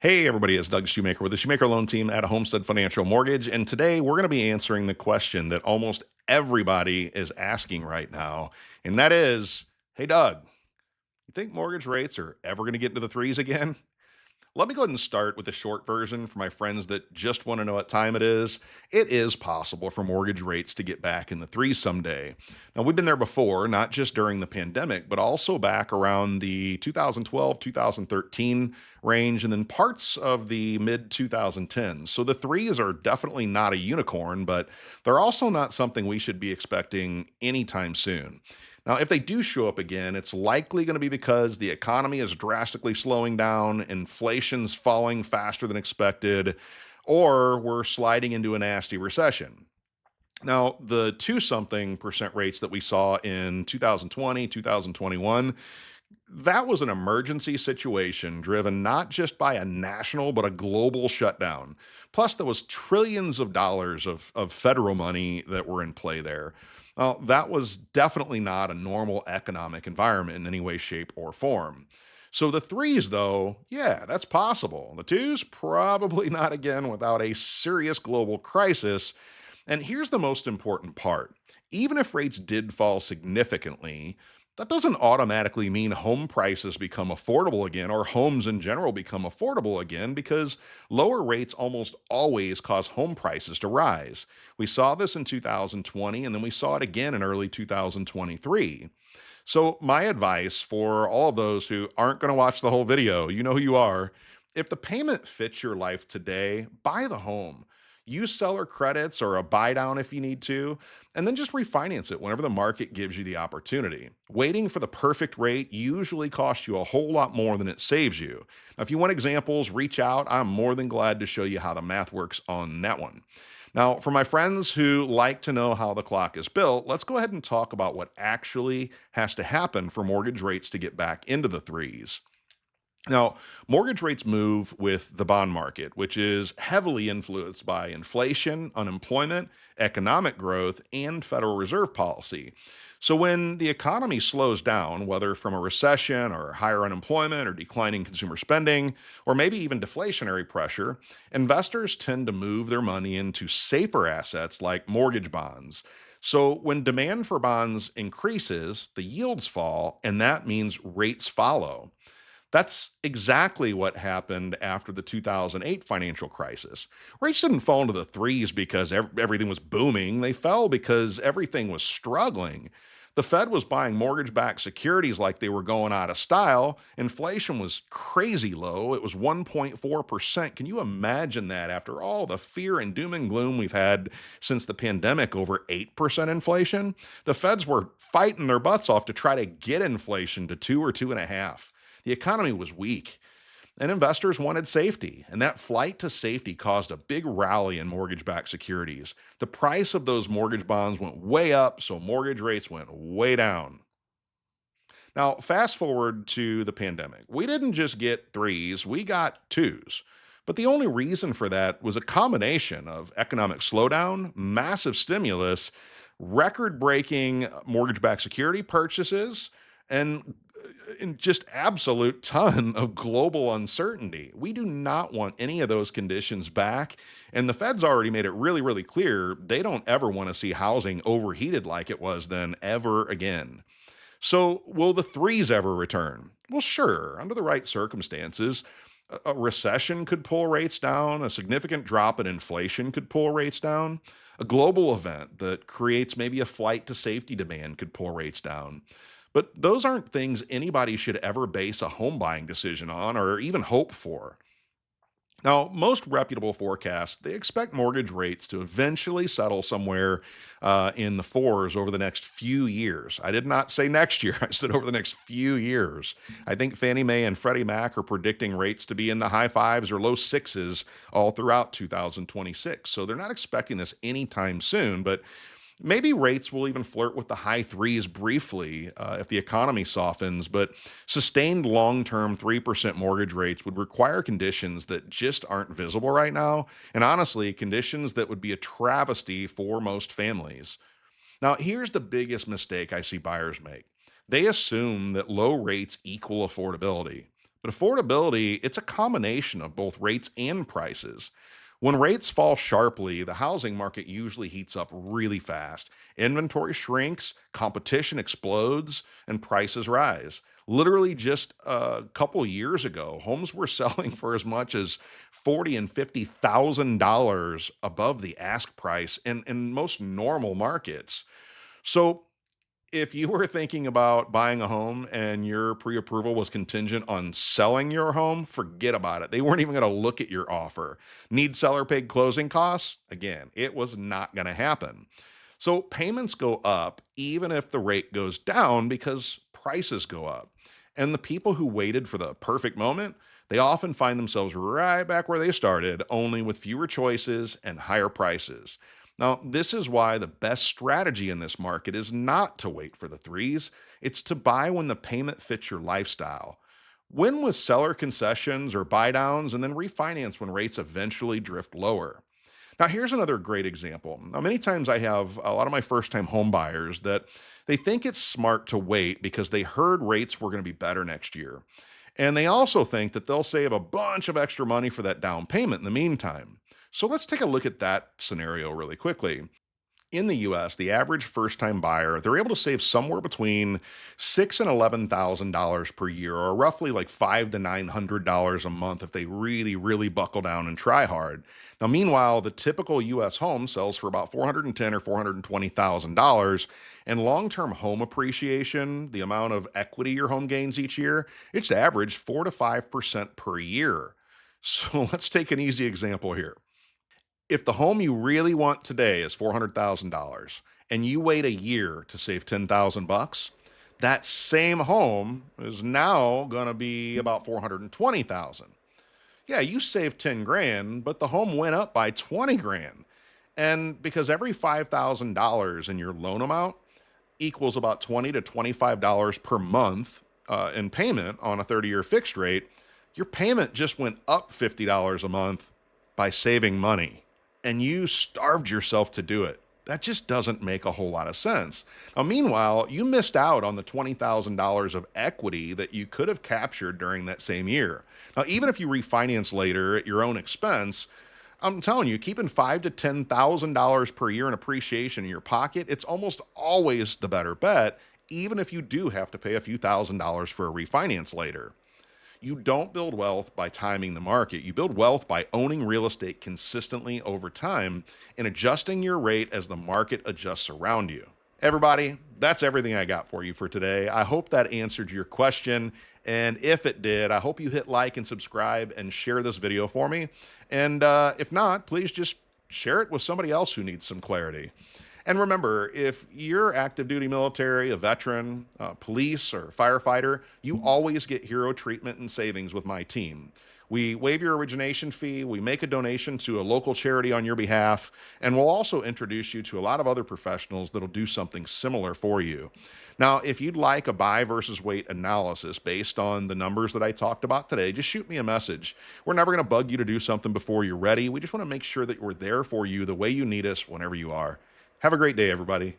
Hey, everybody, it's Doug Shoemaker with the Shoemaker Loan Team at Homestead Financial Mortgage. And today we're going to be answering the question that almost everybody is asking right now. And that is, hey, Doug, you think mortgage rates are ever going to get into the threes again? Let me go ahead and start with the short version for my friends that just want to know what time it is. It is possible for mortgage rates to get back in the threes someday. Now, we've been there before, not just during the pandemic, but also back around the 2012, 2013 range, and then parts of the mid 2010s. So the threes are definitely not a unicorn, but they're also not something we should be expecting anytime soon. Now, if they do show up again, it's likely going to be because the economy is drastically slowing down, inflation's falling faster than expected, or we're sliding into a nasty recession. Now, the 2 something percent rates that we saw in 2020, 2021, that was an emergency situation driven not just by a national, but a global shutdown. Plus, there was trillions of dollars of federal money that were in play there. That was definitely not a normal economic environment in any way, shape, or form. So the threes, though, yeah, that's possible. The twos, probably not again without a serious global crisis. And here's the most important part. Even if rates did fall significantly, that doesn't automatically mean home prices become affordable again or homes in general become affordable again because lower rates almost always cause home prices to rise. We saw this in 2020 and then we saw it again in early 2023. So, my advice for all of those who aren't going to watch the whole video, you know who you are. If the payment fits your life today, buy the home. Use seller credits or a buy down if you need to, and then just refinance it whenever the market gives you the opportunity. Waiting for the perfect rate usually costs you a whole lot more than it saves you. Now, if you want examples, reach out. I'm more than glad to show you how the math works on that one. Now, for my friends who like to know how the clock is built, let's go ahead and talk about what actually has to happen for mortgage rates to get back into the threes. Now, mortgage rates move with the bond market, which is heavily influenced by inflation, unemployment, economic growth, and Federal Reserve policy. So, when the economy slows down, whether from a recession or higher unemployment or declining consumer spending, or maybe even deflationary pressure, investors tend to move their money into safer assets like mortgage bonds. So, when demand for bonds increases, the yields fall, and that means rates follow. That's exactly what happened after the 2008 financial crisis. Rates didn't fall into the threes because everything was booming. They fell because everything was struggling. The Fed was buying mortgage backed securities like they were going out of style. Inflation was crazy low. It was 1.4%. Can you imagine that after all the fear and doom and gloom we've had since the pandemic over 8% inflation? The Feds were fighting their butts off to try to get inflation to 2 or 2.5. The economy was weak, and investors wanted safety. And that flight to safety caused a big rally in mortgage backed securities. The price of those mortgage bonds went way up, so mortgage rates went way down. Now, fast forward to the pandemic. We didn't just get threes, we got twos. But the only reason for that was a combination of economic slowdown, massive stimulus, record breaking mortgage backed security purchases, and just absolute ton of global uncertainty. We do not want any of those conditions back. And the Fed's already made it really, really clear they don't ever want to see housing overheated like it was then ever again. So, will the threes ever return? Well, sure, under the right circumstances. A recession could pull rates down, a significant drop in inflation could pull rates down, a global event that creates maybe a flight to safety demand could pull rates down. But those aren't things anybody should ever base a home buying decision on or even hope for. Now, most reputable forecasts, they expect mortgage rates to eventually settle somewhere in the fours over the next few years. I did not say next year, I said over the next few years. I think Fannie Mae and Freddie Mac are predicting rates to be in the high fives or low sixes all throughout 2026. So they're not expecting this anytime soon, but maybe rates will even flirt with the high threes briefly if the economy softens, but sustained long term 3% mortgage rates would require conditions that just aren't visible right now. And honestly, conditions that would be a travesty for most families. Now, here's the biggest mistake I see buyers make. They assume that low rates equal affordability. But affordability, it's a combination of both rates and prices. When rates fall sharply, the housing market usually heats up really fast. Inventory shrinks, competition explodes, and prices rise. Literally just a couple years ago, homes were selling for as much as $40,000 and $50,000 above the ask price in most normal markets. So if you were thinking about buying a home and your pre-approval was contingent on selling your home, forget about it. They weren't even going to look at your offer. Need seller paid closing costs? Again, it was not going to happen. So payments go up even if the rate goes down because prices go up. And the people who waited for the perfect moment, they often find themselves right back where they started, only with fewer choices and higher prices. Now, this is why the best strategy in this market is not to wait for the threes, it's to buy when the payment fits your lifestyle. Win with seller concessions or buy downs, and then refinance when rates eventually drift lower. Now, here's another great example. Now, many times I have a lot of my first time home buyers that they think it's smart to wait because they heard rates were going to be better next year. And they also think that they'll save a bunch of extra money for that down payment in the meantime. So let's take a look at that scenario really quickly. In the US, the average first-time buyer, they're able to save somewhere between six and $11,000 per year, or roughly like $500 to $900 a month if they really, really buckle down and try hard. Now, meanwhile, the typical US home sells for about $410,000 or $420,000, and long-term home appreciation, the amount of equity your home gains each year, it's average 4 to 5% per year. So let's take an easy example here. If the home you really want today is $400,000 and you wait a year to save 10,000 bucks, that same home is now going to be about 420,000. Yeah, you saved 10 grand, but the home went up by 20 grand. And because every $5,000 in your loan amount equals about $20 to $25 per month in payment on a 30-year fixed rate, your payment just went up $50 a month by saving money. And you starved yourself to do it. That just doesn't make a whole lot of sense. Now, meanwhile, you missed out on the $20,000 of equity that you could have captured during that same year. Now, even if you refinance later at your own expense, I'm telling you, keeping $5,000 to $10,000 per year in appreciation in your pocket, it's almost always the better bet, even if you do have to pay a few $1,000s for a refinance later. You don't build wealth by timing the market. You build wealth by owning real estate consistently over time and adjusting your rate as the market adjusts around you. Everybody, that's everything I got for you for today. I hope that answered your question. And if it did, I hope you hit like and subscribe and share this video for me. And if not, please just share it with somebody else who needs some clarity. And remember, if you're active duty military, a veteran, police, or firefighter, you always get hero treatment and savings with my team. We waive your origination fee, we make a donation to a local charity on your behalf, and we'll also introduce you to a lot of other professionals that'll do something similar for you. Now, if you'd like a buy versus wait analysis based on the numbers that I talked about today, just shoot me a message. We're never going to bug you to do something before you're ready. We just want to make sure that we're there for you the way you need us whenever you are. Have a great day, everybody.